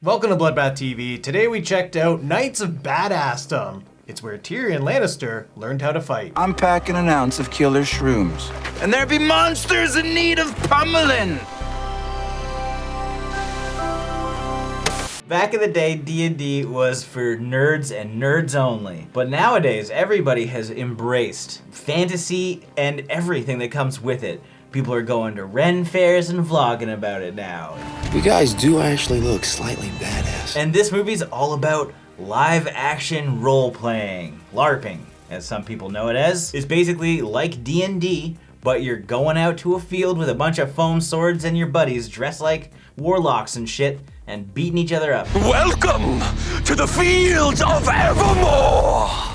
Welcome to Bloodbath TV. Today we checked out Knights of BADASSDOM. It's where Tyrion Lannister learned how to fight. I'm packing an ounce of killer shrooms. And there be monsters in need of pummeling! Back in the day, D&D was for nerds and nerds only. But nowadays, everybody has embraced fantasy and everything that comes with it. People are going to Ren fairs and vlogging about it now. You guys do actually look slightly badass. And this movie's all about live action role playing. LARPing, as some people know it as. It's basically like D&D, but you're going out to a field with a bunch of foam swords and your buddies dressed like warlocks and shit and beating each other up. Welcome to the fields of Evermore!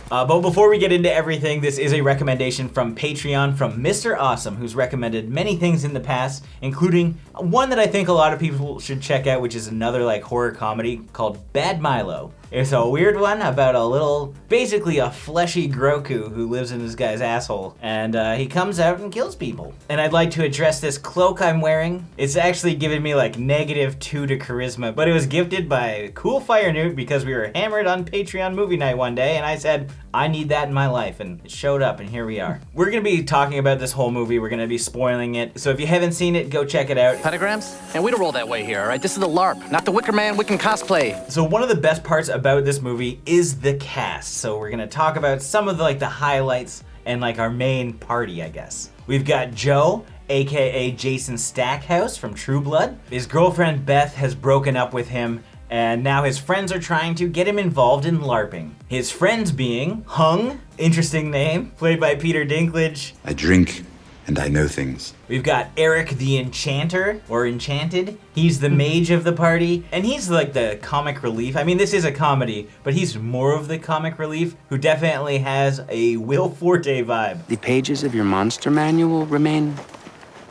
But before we get into everything, this is a recommendation from Patreon from Mr. Awesome, who's recommended many things in the past, including one that I think a lot of people should check out, which is another like horror comedy called Bad Milo. It's a weird one about a little, basically a fleshy Groku who lives in this guy's asshole, and he comes out and kills people. And I'd like to address this cloak I'm wearing. It's actually giving me like -2 to charisma, but it was gifted by Cool Fire Newt because we were hammered on Patreon movie night one day, and I said, I need that in my life, and it showed up, and here we are. We're gonna be talking about this whole movie, we're gonna be spoiling it, so if you haven't seen it, go check it out. Pentagrams? And we don't roll that way here, all right? This is the LARP, not the Wicker Man Wiccan cosplay. So one of the best parts about this movie is the cast, so we're gonna talk about some of the highlights and like our main party, I guess. We've got Joe, aka Jason Stackhouse from True Blood. His girlfriend Beth has broken up with him, and now his friends are trying to get him involved in LARPing. His friends being Hung, interesting name, played by Peter Dinklage. I drink and I know things. We've got Eric the Enchanter, or Enchanted. He's the mage of the party, and he's like the comic relief. I mean, this is a comedy, but he's more of the comic relief who definitely has a Will Forte vibe. The pages of your monster manual remain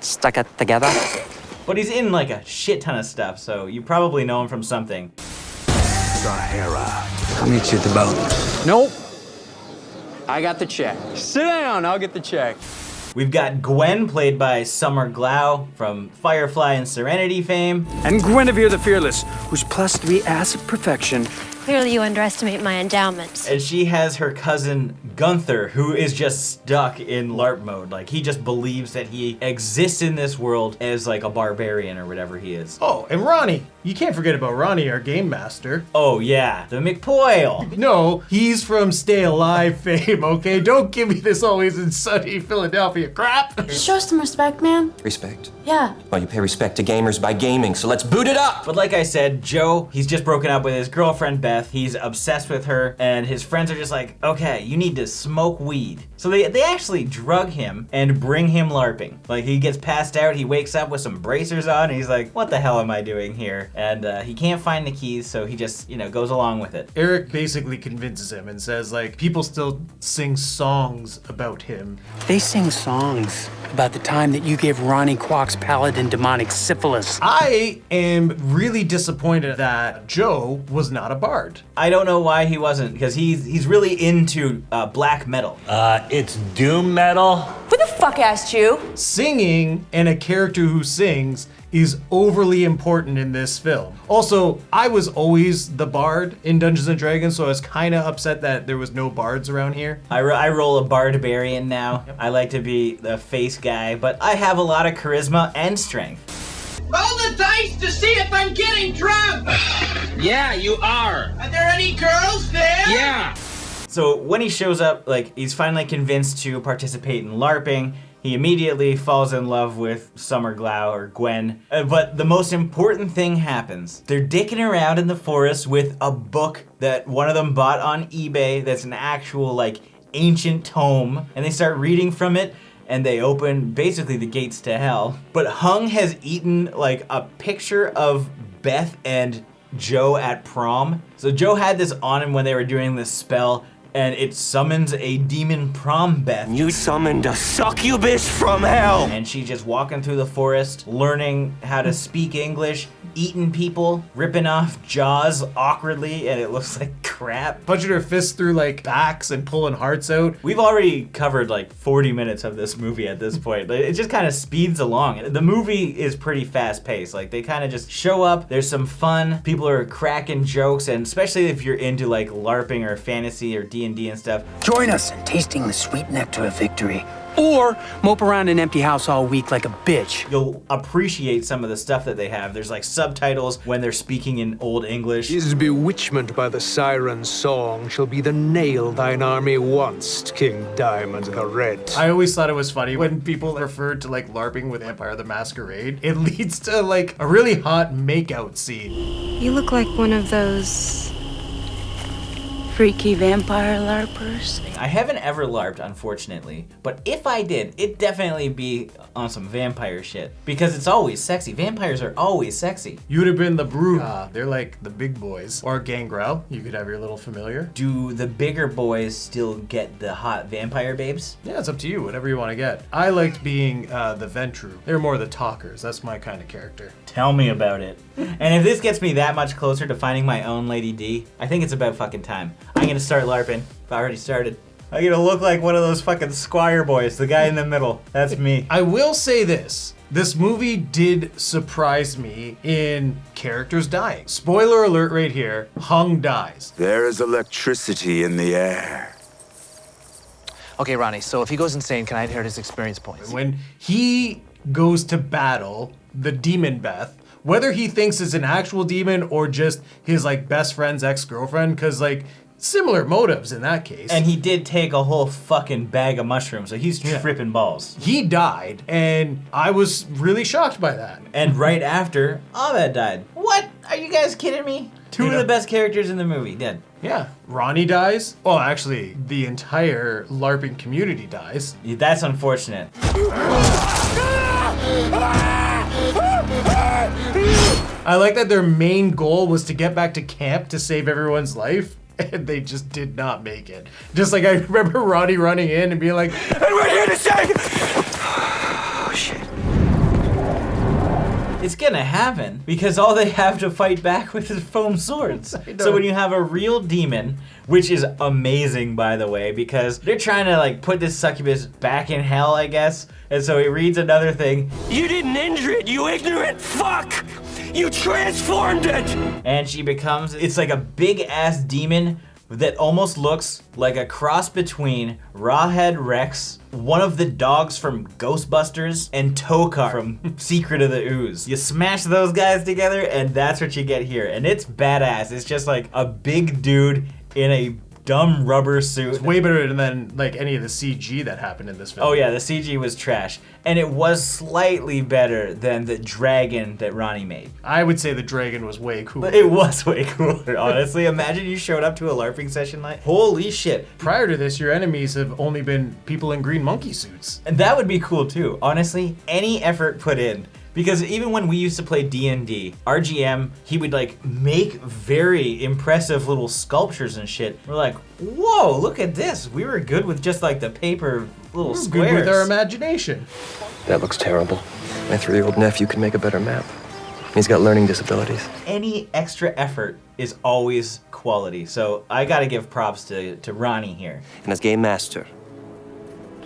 stuck together. But he's in like a shit ton of stuff, so you probably know him from something. Sahara. I'll meet you at the boat. Nope. I got the check. Sit down, I'll get the check. We've got Gwen, played by Summer Glau from Firefly and Serenity fame. And Guinevere the Fearless, whose +3 ass of perfection. Clearly you underestimate my endowments. And she has her cousin Gunther, who is just stuck in LARP mode. Like, he just believes that he exists in this world as like a barbarian or whatever he is. Oh, and Ronnie. You can't forget about Ronnie, our game master. Oh yeah, the McPoyle. No, he's from Stay Alive fame, okay? Don't give me this always in sunny Philadelphia crap. Show some respect, man. Respect. Yeah. Well, you pay respect to gamers by gaming, so let's boot it up! But like I said, Joe, he's just broken up with his girlfriend Beth. He's obsessed with her, and his friends are just like, okay, you need to smoke weed. So they actually drug him and bring him LARPing. Like, he gets passed out, he wakes up with some bracers on, and he's like, what the hell am I doing here? And he can't find the keys, so he just, goes along with it. Eric basically convinces him and says, like, people still sing songs about him. They sing songs about the time that you gave Ronnie Kwok's paladin demonic syphilis. I am really disappointed that Joe was not a bard. I don't know why he wasn't, because he's really into black metal. It's doom metal. Who the fuck asked you? Singing and a character who sings is overly important in this film. Also, I was always the bard in Dungeons & Dragons, so I was kind of upset that there was no bards around here. I roll a barbarian now. Yep. I like to be the face guy, but I have a lot of charisma and strength. Roll the dice to see if I'm getting drunk! Yeah, you are. Are there any girls there? Yeah. So when he shows up, like, he's finally convinced to participate in LARPing. He immediately falls in love with Summer Glau, or Gwen. But the most important thing happens. They're dicking around in the forest with a book that one of them bought on eBay that's an actual, like, ancient tome. And they start reading from it, and they open basically the gates to hell. But Hung has eaten, like, a picture of Beth and Joe at prom. So Joe had this on him when they were doing this spell, and it summons a demon prom Beth. You summoned a succubus from hell! And she's just walking through the forest, learning how to speak English, eating people, ripping off jaws awkwardly, and it looks like crap. Punching her fists through like backs and pulling hearts out. We've already covered like 40 minutes of this movie at this point. Like, it just kind of speeds along. The movie is pretty fast paced. Like they kind of just show up, there's some fun, people are cracking jokes, and especially if you're into like LARPing or fantasy or D&D and stuff. Join us in tasting the sweet nectar of victory. Or mope around an empty house all week like a bitch. You'll appreciate some of the stuff that they have. There's like subtitles when they're speaking in Old English. His bewitchment by the siren's song shall be the nail thine army wants, King Diamond the Red. I always thought it was funny when people referred to like LARPing with Vampire the Masquerade. It leads to like a really hot makeout scene. You look like one of those freaky vampire LARPers. I haven't ever LARPed, unfortunately, but if I did, it'd definitely be on some vampire shit, because it's always sexy. Vampires are always sexy. You would have been the Bruja. They're like the big boys. Or Gangrel. You could have your little familiar. Do the bigger boys still get the hot vampire babes? Yeah, it's up to you, whatever you want to get. I liked being the Ventru. They're more the talkers. That's my kind of character. Tell me about it. And if this gets me that much closer to finding my own Lady D, I think it's about fucking time. I'm gonna start LARPing. I've already started. I'm gonna look like one of those fucking Squire boys, the guy in the middle. That's me. I will say this. This movie did surprise me in characters dying. Spoiler alert right here. Hung dies. There is electricity in the air. Okay, Ronnie, so if he goes insane, can I inherit his experience points? When he goes to battle the demon Beth, whether he thinks it's an actual demon or just his like best friend's ex-girlfriend, because like similar motives in that case. And he did take a whole fucking bag of mushrooms, so he's tripping balls. He died, and I was really shocked by that. And right after, Ahmed died. What? Are you guys kidding me? Two of the best characters in the movie dead. Yeah, Ronnie dies. Well, actually, the entire LARPing community dies. That's unfortunate. I like that their main goal was to get back to camp to save everyone's life, and they just did not make it. Just like I remember Ronnie running in and being like, and we're here to save! Oh, shit. It's gonna happen, because all they have to fight back with is foam swords. So when you have a real demon, which is amazing, by the way, because they're trying to like put this succubus back in hell, I guess. And so he reads another thing. You didn't injure it, you ignorant fuck! You transformed it! And she becomes, it's like a big ass demon that almost looks like a cross between Rawhead Rex, one of the dogs from Ghostbusters, and Tokar from Secret of the Ooze. You smash those guys together and that's what you get here. And it's badass. It's just like a big dude in a dumb rubber suit. It's way better than like any of the CG that happened in this film. Oh yeah, the CG was trash. And it was slightly better than the dragon that Ronnie made. I would say the dragon was way cooler. But it was way cooler, honestly. Imagine you showed up to a LARPing session like, holy shit. Prior to this, your enemies have only been people in green monkey suits. And that would be cool too. Honestly, any effort put in. Because even when we used to play D&D, our GM, he would like make very impressive little sculptures and shit. We're like, whoa, look at this. We were good with just like the paper little squares. Good with our imagination. That looks terrible. My 3-year-old nephew can make a better map. He's got learning disabilities. Any extra effort is always quality. So I gotta give props to Ronnie here. And as game master,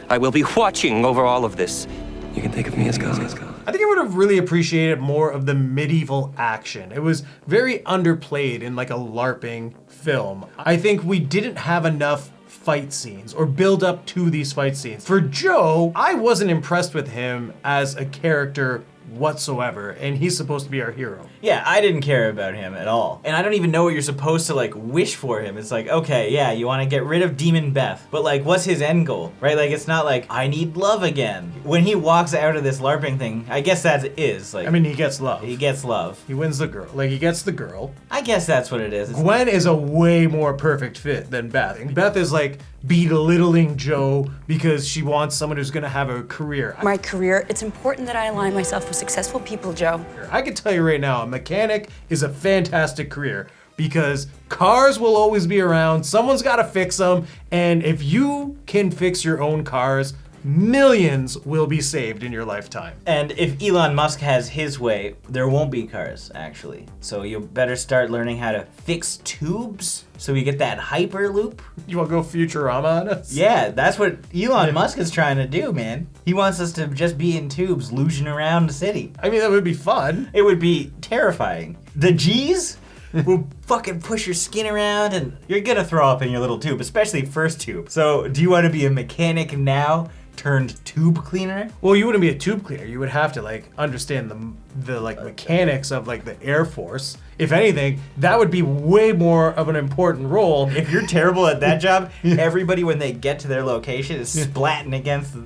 I will be watching over all of this. You can think of me as God. I think I would have really appreciated more of the medieval action. It was very underplayed in like a LARPing film. I think we didn't have enough fight scenes or build up to these fight scenes. For Joe, I wasn't impressed with him as a character whatsoever, and he's supposed to be our hero. Yeah, I didn't care about him at all. And I don't even know what you're supposed to like wish for him. It's like, okay, yeah, you want to get rid of Demon Beth, but like, what's his end goal, right? Like, it's not like, I need love again. When he walks out of this LARPing thing, I guess that is like... I mean, he gets love. He gets love. He wins the girl. Like, he gets the girl. I guess that's what it is. Gwen is a way more perfect fit than Beth. Beth is like belittling Joe because she wants someone who's gonna have a career. My career, it's important that I align myself with successful people, Joe. I can tell you right now, a mechanic is a fantastic career because cars will always be around, someone's gotta fix them, and if you can fix your own cars, millions will be saved in your lifetime. And if Elon Musk has his way, there won't be cars, actually. So you better start learning how to fix tubes so we get that Hyperloop. You want to go Futurama on us? Yeah, that's what Elon Musk is trying to do, man. He wants us to just be in tubes, luging around the city. I mean, that would be fun. It would be terrifying. The G's will fucking push your skin around and you're gonna throw up in your little tube, especially first tube. So do you want to be a mechanic now turned tube cleaner? Well, you wouldn't be a tube cleaner. You would have to like understand the like mechanics of like the Air Force. If anything, that would be way more of an important role. If you're terrible at that job, everybody when they get to their location is splatting against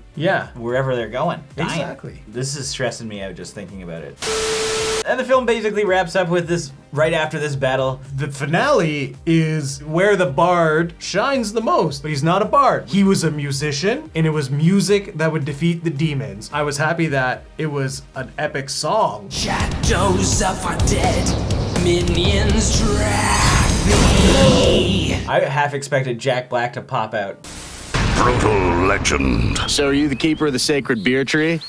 wherever they're going. Dying. Exactly. This is stressing me out just thinking about it. And the film basically wraps up with this, right after this battle. The finale is where the bard shines the most, but he's not a bard. He was a musician, and it was music that would defeat the demons. I was happy that it was an epic song. Shadows of undead minions drag me. I half expected Jack Black to pop out. Brutal legend. So are you the keeper of the sacred beer tree?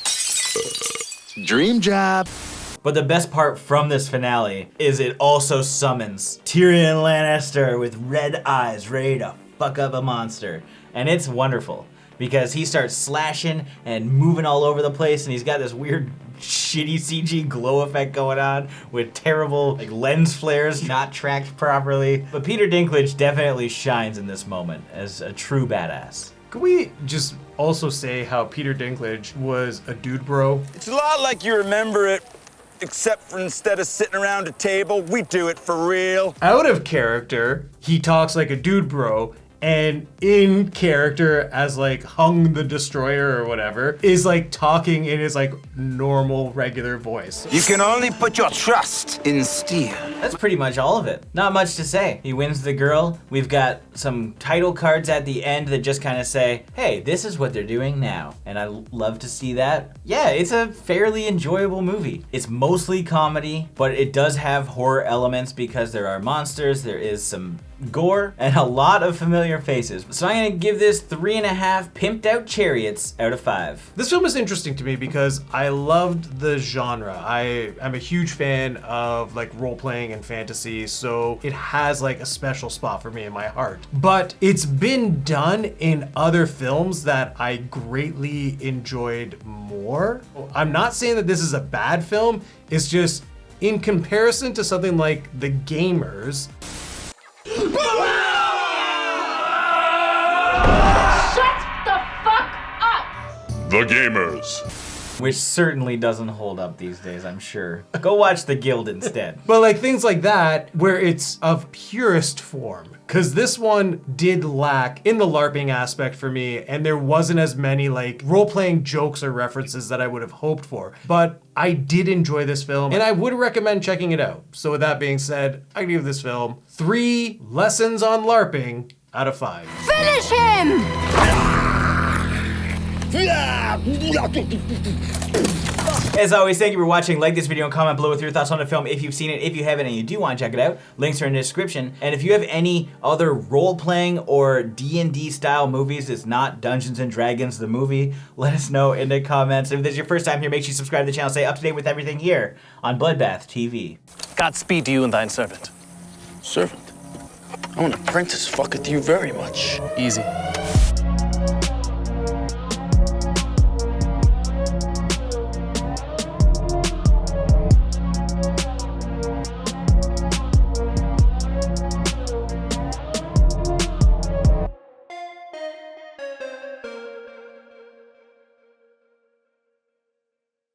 Dream job. But the best part from this finale is it also summons Tyrion Lannister with red eyes ready to fuck up a monster. And it's wonderful because he starts slashing and moving all over the place and he's got this weird shitty CG glow effect going on with terrible like lens flares not tracked properly. But Peter Dinklage definitely shines in this moment as a true badass. Could we just also say how Peter Dinklage was a dude bro? It's a lot like you remember it. Except for instead of sitting around a table, we do it for real. Out of character, he talks like a dude bro, and in character as like Hung the Destroyer or whatever, is like talking in his like normal, regular voice. You can only put your trust in steel. That's pretty much all of it. Not much to say. He wins the girl. We've got some title cards at the end that just kind of say, hey, this is what they're doing now. And I love to see that. Yeah, it's a fairly enjoyable movie. It's mostly comedy, but it does have horror elements because there are monsters, there is some gore, and a lot of familiar faces. So I'm gonna give this 3.5 pimped out chariots out of 5. This film is interesting to me because I loved the genre. I'm a huge fan of like role-playing and fantasy, so it has like a special spot for me in my heart. But it's been done in other films that I greatly enjoyed more. I'm not saying that this is a bad film, it's just in comparison to something like The Gamers, Shut the fuck up! The Gamers. Which certainly doesn't hold up these days, I'm sure. Go watch The Guild instead. But like things like that, where it's of purest form. Cause this one did lack in the LARPing aspect for me, and there wasn't as many like role-playing jokes or references that I would have hoped for. But I did enjoy this film, and I would recommend checking it out. So with that being said, I give this film 3 lessons on LARPing out of 5. Finish him! As always, thank you for watching. Like this video and comment below with your thoughts on the film if you've seen it. If you haven't and you do want to check it out, links are in the description. And if you have any other role-playing or D&D style movies that's not Dungeons and Dragons the movie, let us know in the comments. If this is your first time here, make sure you subscribe to the channel. Stay up to date with everything here on Bloodbath TV. Godspeed to you and thine servant. Servant? I want to apprentice fucketh you very much. Easy.